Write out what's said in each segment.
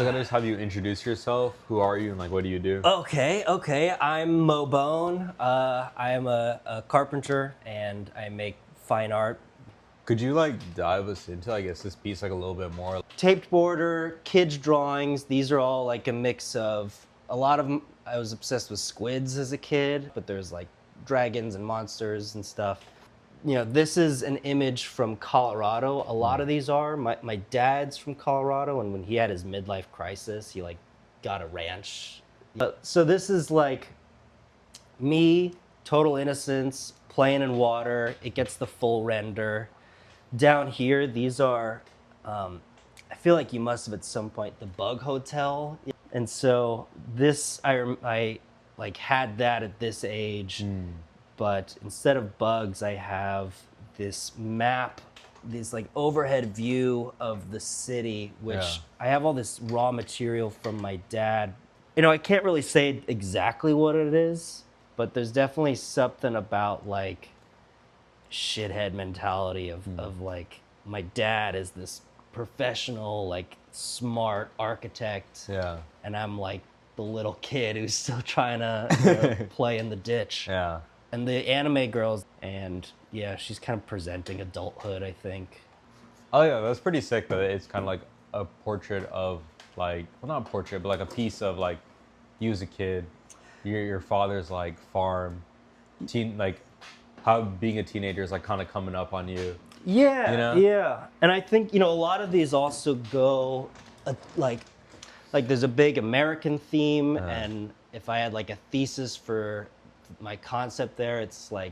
So can I just have you introduce yourself? Who are you and like what do you do? Okay. I'm Mobone. I am a carpenter and I make fine art. Could you like dive us into, I guess, this piece like a little bit more? Taped border, kids' drawings. These are all like a mix of a lot of them. I was obsessed with squids as a kid, but there's like dragons and monsters and stuff. You know, this is an image from Colorado. A lot of these are. My dad's from Colorado, and when he had his midlife crisis, he like got a ranch. So this is like me, total innocence, playing in water. It gets the full render. Down here, these are, I feel like you must have at some point, the Bug Hotel. And so this, I like had that at this age, but instead of bugs, I have this map, this like overhead view of the city, which I have all this raw material from my dad. You know, I can't really say exactly what it is, but there's definitely something about like shithead mentality of like my dad is this professional, like smart architect. Yeah. And I'm like the little kid who's still trying to play in the ditch. Yeah. And the anime girls, and yeah, she's kind of presenting adulthood, I think. Oh yeah, that's pretty sick that it's kind of like a portrait of like, well not a portrait, but like a piece of like you as a kid, your father's like farm, like how being a teenager is like kind of coming up on you. Yeah, You know? yeah. And I think, you know, a lot of these also go like there's a big American theme, and if I had like a thesis for my concept there, it's like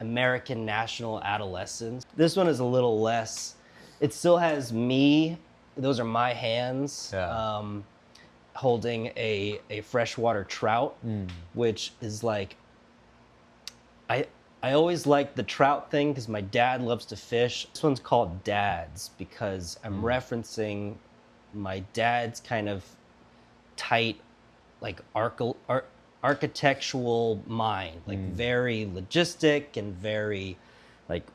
American national adolescence. This one is a little less, it still has me, those are my hands, holding a freshwater trout, which is like, I always liked the trout thing because my dad loves to fish. This one's called Dad's because I'm referencing my dad's kind of tight, like architectural mind, like very logistic and very like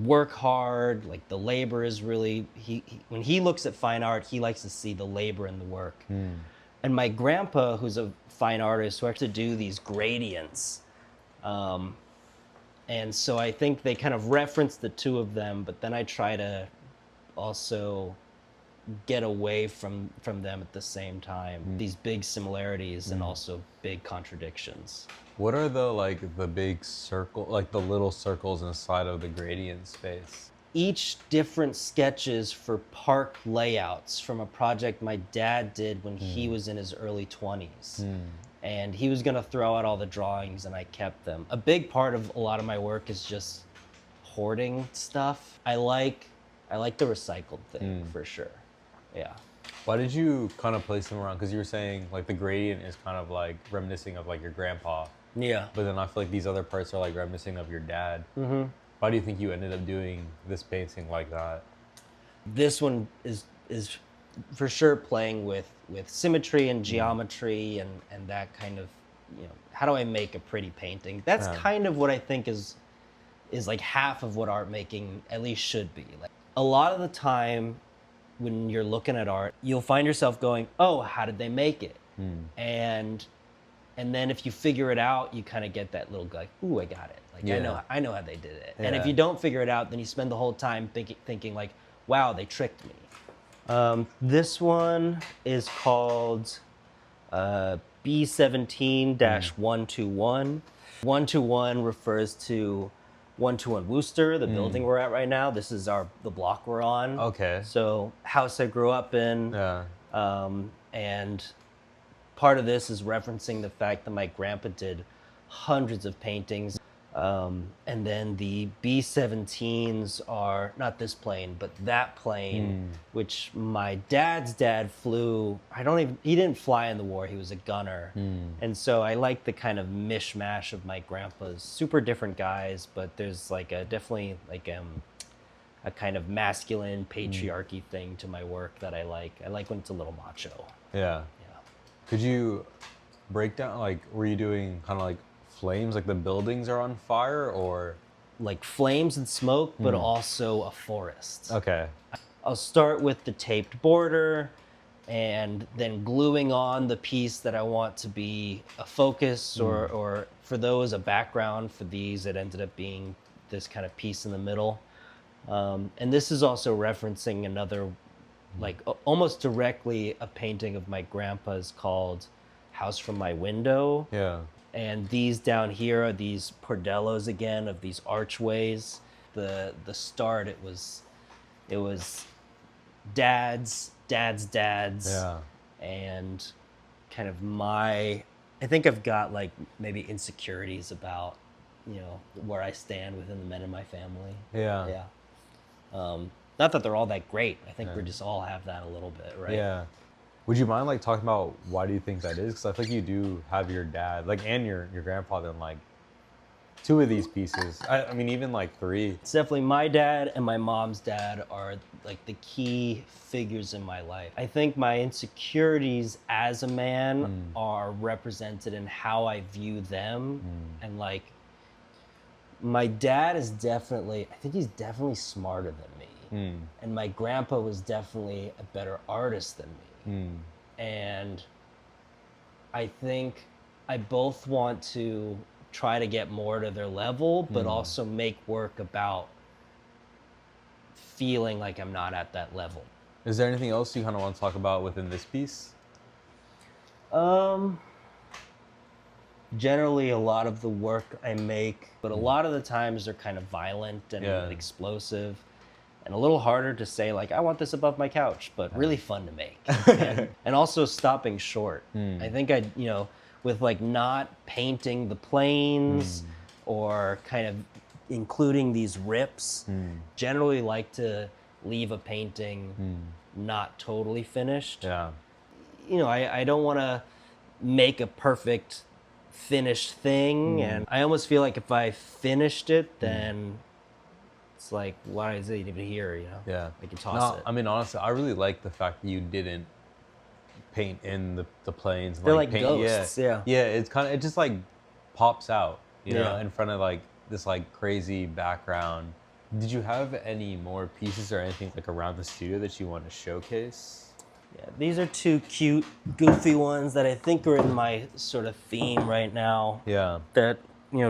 work hard. Like the labor is really, he when he looks at fine art, he likes to see the labor in the work. And my grandpa, who's a fine artist, who actually do these gradients. And so I think they kind of reference the two of them, but then I try to also get away from them at the same time. These big similarities and also big contradictions. What are the like the big circle, like the little circles inside of the gradient space? Each different sketches for park layouts from a project my dad did when he was in his early 20s. And he was gonna throw out all the drawings and I kept them. A big part of a lot of my work is just hoarding stuff. I like the recycled thing for sure. Yeah. Why did you kind of place them around? Because you were saying like the gradient is kind of like reminiscing of like your grandpa. Yeah. But then I feel like these other parts are like reminiscing of your dad. Why do you think you ended up doing this painting like that? This one is for sure playing with symmetry and geometry and that kind of, you know, how do I make a pretty painting? That's kind of what I think is like half of what art making at least should be. Like a lot of the time when you're looking at art, you'll find yourself going, oh, how did they make it? And then if you figure it out, you kind of get that little like, ooh, I got it. Like I know how they did it. And if you don't figure it out, then you spend the whole time thinking like, wow, they tricked me. This one is called B17-121. 121 refers to 121 Wooster, the building we're at right now. This is the block we're on. Okay. So house I grew up in. Yeah. And part of this is referencing the fact that my grandpa did hundreds of paintings. And then the B-17s are not this plane, but that plane, which my dad's dad flew. He didn't fly in the war. He was a gunner. And so I like the kind of mishmash of my grandpa's super different guys, but there's like definitely like a kind of masculine patriarchy thing to my work that I like. I like when it's a little macho. Yeah. Could you break down, like, were you doing kind of like flames, like the buildings are on fire, or? Like flames and smoke, but also a forest. Okay. I'll start with the taped border. and then gluing on the piece that I want to be a focus or for those a background. For these, it ended up being this kind of piece in the middle. And this is also referencing another, like almost directly a painting of my grandpa's called House from My Window. Yeah. And these down here are these pordellos again of these archways. The start, it was dads, Yeah. and kind of I think I've got like maybe insecurities about, where I stand within the men in my family. Yeah. Yeah. Not that they're all that great. I think we just all have that a little bit, right? Yeah. Would you mind like talking about why do you think that is? Because I think you do have your dad, like, and your grandfather in like 2 of these pieces. I mean, even like 3. It's definitely my dad and my mom's dad are like the key figures in my life. I think my insecurities as a man are represented in how I view them. And like, my dad is definitely, I think he's definitely smarter than me. And my grandpa was definitely a better artist than me. And I think I both want to try to get more to their level, but also make work about feeling like I'm not at that level. Is there anything else you kind of want to talk about within this piece? Generally, a lot of the work I make, but a lot of the times they're kind of violent and explosive, and a little harder to say, like, I want this above my couch, but really fun to make. And also stopping short. I think with like not painting the planes or kind of including these rips, generally like to leave a painting not totally finished. Yeah. I don't want to make a perfect finished thing, and I almost feel like if I finished it, then it's like, why is it even here? Yeah. I can toss it. I mean, honestly, I really like the fact that you didn't paint in the planes. They're like paint, ghosts. Yeah. Yeah, it's kind of, it just like pops out, you know, Yeah. in front of like this like crazy background. Did you have any more pieces or anything like around the studio that you want to showcase? Yeah, these are 2 cute, goofy ones that I think are in my sort of theme right now. Yeah. That,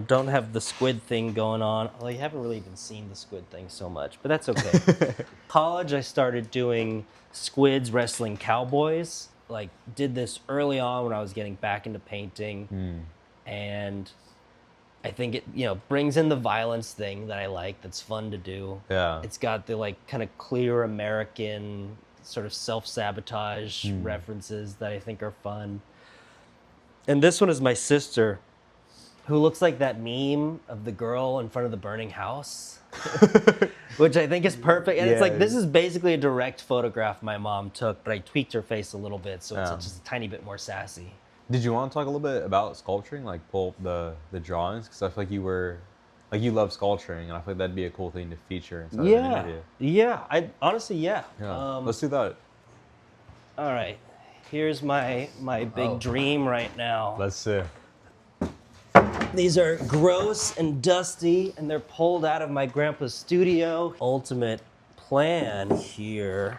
don't have the squid thing going on. Although you haven't really even seen the squid thing so much, but that's okay. College, I started doing squids wrestling cowboys. Like, did this early on when I was getting back into painting. And I think it, brings in the violence thing that I like, that's fun to do. Yeah. It's got the, like, kind of clear American sort of self-sabotage references that I think are fun. And this one is my sister, who looks like that meme of the girl in front of the burning house, which I think is perfect. And it's like, this is basically a direct photograph my mom took, but I tweaked her face a little bit, so it's just a tiny bit more sassy. Did you want to talk a little bit about sculpturing, like pull up the drawings? Because I feel like you love sculpturing, and I feel like that'd be a cool thing to feature inside of an interview. Yeah. I honestly, yeah. Let's do that. All right, here's my big dream right now. Let's see. These are gross and dusty, and they're pulled out of my grandpa's studio. Ultimate plan here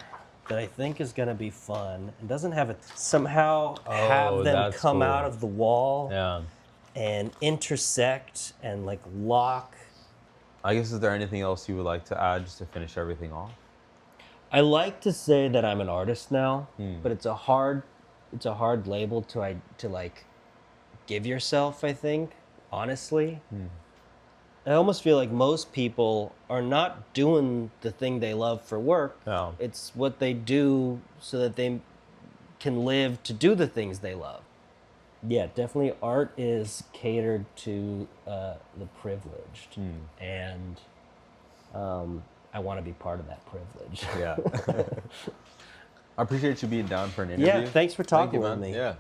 that I think is gonna be fun, and doesn't have it somehow have them come cool. out of the wall Yeah. and intersect and like lock. I guess, is there anything else you would like to add just to finish everything off? I like to say that I'm an artist now, but it's a hard label to like give yourself, I think, honestly. I almost feel like most people are not doing the thing they love for work. No. It's what they do so that they can live to do the things they love. Yeah, definitely art is catered to the privileged. And I want to be part of that privilege. Yeah. I appreciate you being down for an interview. Yeah, thanks for talking Thank you, with man. me. Yeah.